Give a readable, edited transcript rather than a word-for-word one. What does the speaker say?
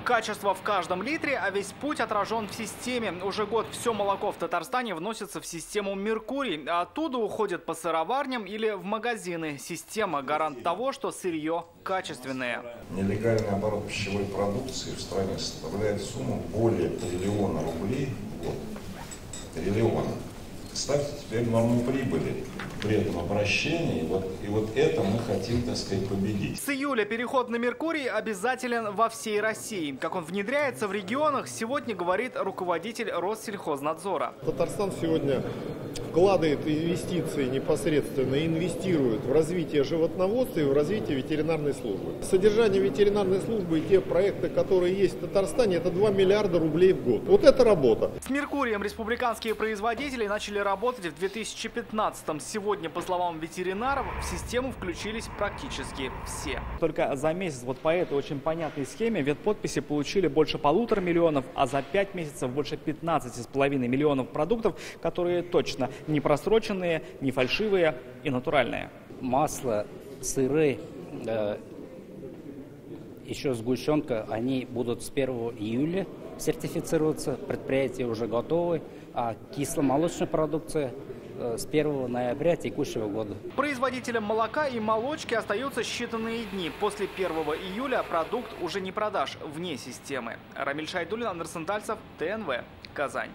Качество в каждом литре, а весь путь отражен в системе. Уже год все молоко в Татарстане вносится в систему «Меркурий», а оттуда уходит по сыроварням или в магазины. Система – гарант того, что сырье качественное. Нелегальный оборот пищевой продукции в стране составляет сумму более триллиона рублей в год. Триллиона. Ставьте теперь норму прибыли при этом обращении, и вот это мы хотим, так сказать, победить. С июля переход на «Меркурий» обязателен во всей России. Как он внедряется в регионах, сегодня говорит руководитель Россельхознадзора. Татарстан сегодня вкладывает инвестиции непосредственно, инвестирует в развитие животноводства и в развитие ветеринарной службы. Содержание ветеринарной службы и те проекты, которые есть в Татарстане, это 2 миллиарда рублей в год. Вот это работа. С «Меркурием» республиканские производители начали работать в 2015-м. Сегодня, по словам ветеринаров, в систему включились практически все. Только за месяц вот по этой очень понятной схеме ветподписи получили больше 1,5 миллиона, а за 5 месяцев больше 15,5 миллионов продуктов, которые точно не просроченные, не фальшивые и натуральные. Масло, сыры, еще сгущенка, они будут с 1 июля сертифицироваться, предприятия уже готовы, а кисломолочная продукция с 1 ноября текущего года. Производителям молока и молочки остаются считанные дни. После 1 июля продукт уже не продашь вне системы. Рамиль Шайдуллин, Андерсон Тальцев, ТНВ, Казань.